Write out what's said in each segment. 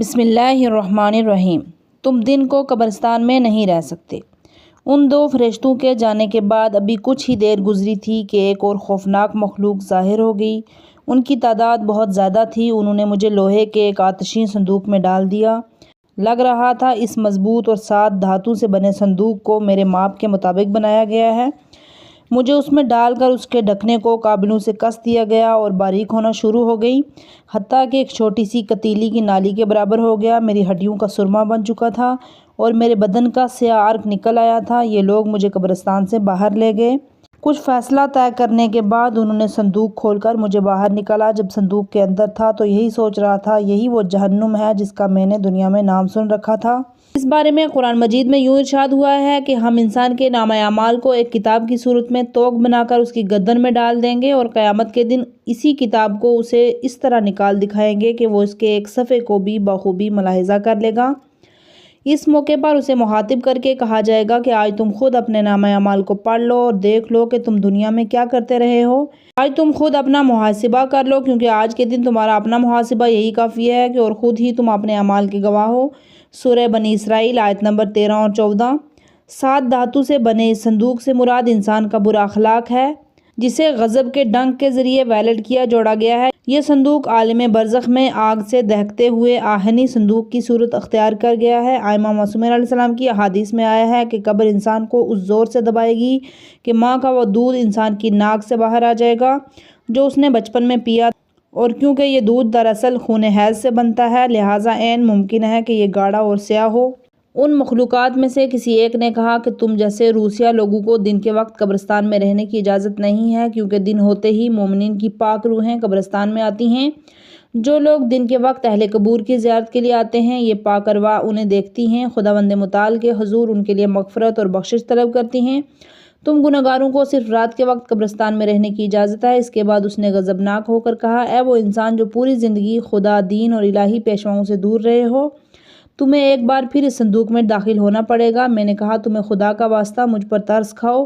بسم اللہ الرحمن الرحیم۔ تم دن کو قبرستان میں نہیں رہ سکتے۔ ان دو فرشتوں کے جانے کے بعد ابھی کچھ ہی دیر گزری تھی کہ ایک اور خوفناک مخلوق ظاہر ہو گئی۔ ان کی تعداد بہت زیادہ تھی۔ انہوں نے مجھے لوہے کے ایک آتشین صندوق میں ڈال دیا۔ لگ رہا تھا اس مضبوط اور 7 دھاتوں سے بنے صندوق کو میرے ماپ کے مطابق بنایا گیا ہے۔ مجھے اس میں ڈال کر اس کے ڈھکنے کو کابلوں سے کس دیا گیا اور باریک ہونا شروع ہو گئی، حتیٰ کہ ایک چھوٹی سی پتیلی کی نالی کے برابر ہو گیا۔ میری ہڈیوں کا سرما بن چکا تھا اور میرے بدن کا سیاہ عرق نکل آیا تھا۔ یہ لوگ مجھے قبرستان سے باہر لے گئے۔ کچھ فیصلہ طے کرنے کے بعد انہوں نے صندوق کھول کر مجھے باہر نکالا۔ جب صندوق کے اندر تھا تو یہی سوچ رہا تھا، یہی وہ جہنم ہے جس کا میں نے دنیا میں نام سن رکھا تھا۔ اس بارے میں قرآن مجید میں یوں ارشاد ہوا ہے کہ ہم انسان کے نامہ اعمال کو ایک کتاب کی صورت میں توق بنا کر اس کی گردن میں ڈال دیں گے اور قیامت کے دن اسی کتاب کو اسے اس طرح نکال دکھائیں گے کہ وہ اس کے ایک صفحے کو بھی بخوبی ملاحظہ کر لے گا۔ اس موقع پر اسے مخاطب کر کے کہا جائے گا کہ آج تم خود اپنے نامہ اعمال کو پڑھ لو اور دیکھ لو کہ تم دنیا میں کیا کرتے رہے ہو۔ آج تم خود اپنا محاسبہ کر لو، کیونکہ آج کے دن تمہارا اپنا محاسبہ یہی کافی ہے کہ اور خود ہی تم اپنے اعمال کے گواہ ہو۔ سورہ بنی اسرائیل آیت نمبر 13 اور 14۔ 7 دھاتوں سے بنے اس صندوق سے مراد انسان کا برا اخلاق ہے، جسے غضب کے ڈنک کے ذریعے ویلڈ کیا جوڑا گیا ہے۔ یہ صندوق عالم برزخ میں آگ سے دہکتے ہوئے آہنی صندوق کی صورت اختیار کر گیا ہے۔ آئمہ معصومہ علیہ السلام کی احادیث میں آیا ہے کہ قبر انسان کو اس زور سے دبائے گی کہ ماں کا وہ دودھ انسان کی ناک سے باہر آ جائے گا جو اس نے بچپن میں پیا، اور کیونکہ یہ دودھ دراصل خون حیض سے بنتا ہے، لہٰذا عین ممکن ہے کہ یہ گاڑھا اور سیاہ ہو۔ ان مخلوقات میں سے کسی ایک نے کہا کہ تم جیسے روسیہ لوگوں کو دن کے وقت قبرستان میں رہنے کی اجازت نہیں ہے، کیونکہ دن ہوتے ہی مومنین کی پاک روحیں قبرستان میں آتی ہیں۔ جو لوگ دن کے وقت اہل قبور کی زیارت کے لیے آتے ہیں، یہ پاک ارواح انہیں دیکھتی ہیں، خداوند متعال کے حضور ان کے لیے مغفرت اور بخشش طلب کرتی ہیں۔ تم گنہگاروں کو صرف رات کے وقت قبرستان میں رہنے کی اجازت ہے۔ اس کے بعد اس نے غضبناک ہو کر کہا، اے وہ انسان جو پوری زندگی خدا، دین اور الہی پیشواؤں سے دور رہے ہو، تمہیں ایک بار پھر اس صندوق میں داخل ہونا پڑے گا۔ میں نے کہا، تمہیں خدا کا واسطہ مجھ پر ترس کھاؤ،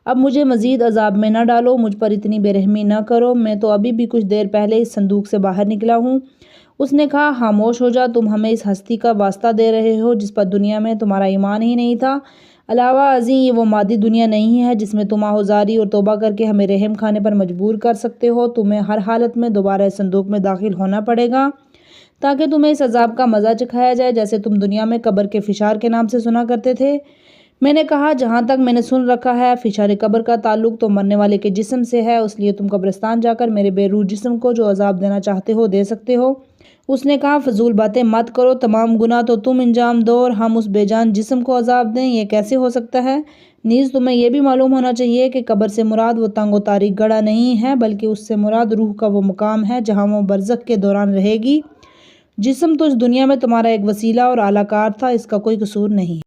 اب مجھے مزید عذاب میں نہ ڈالو، مجھ پر اتنی بے رحمی نہ کرو، میں تو ابھی بھی کچھ دیر پہلے اس صندوق سے باہر نکلا ہوں۔ اس نے کہا، خاموش ہو جا، تم ہمیں اس ہستی کا واسطہ دے رہے ہو جس پر دنیا میں تمہارا ایمان ہی نہیں تھا۔ علاوہ ازیں یہ وہ مادی دنیا نہیں ہے جس میں تم آہوزاری اور توبہ کر کے ہمیں رحم کھانے پر مجبور کر سکتے ہو۔ تمہیں ہر حالت میں دوبارہ اس صندوق میں داخل ہونا پڑے گا تاکہ تمہیں اس عذاب کا مزہ چکھایا جائے جیسے تم دنیا میں قبر کے فشار کے نام سے سنا کرتے تھے۔ میں نے کہا، جہاں تک میں نے سن رکھا ہے، فشار قبر کا تعلق تو مرنے والے کے جسم سے ہے، اس لیے تم قبرستان جا کر میرے بے روح جسم کو جو عذاب دینا چاہتے ہو دے سکتے ہو۔ اس نے کہا، فضول باتیں مت کرو، تمام گناہ تو تم انجام دو اور ہم اس بے جان جسم کو عذاب دیں، یہ کیسے ہو سکتا ہے؟ نیز تمہیں یہ بھی معلوم ہونا چاہیے کہ قبر سے مراد وہ تنگ و تاریک گڑھا نہیں ہے، بلکہ اس سے مراد روح کا وہ مقام ہے جہاں وہ برزخ کے دوران رہے گی۔ جسم تو اس دنیا میں تمہارا ایک وسیلہ اور اعلیٰ کار تھا، اس کا کوئی قصور نہیں۔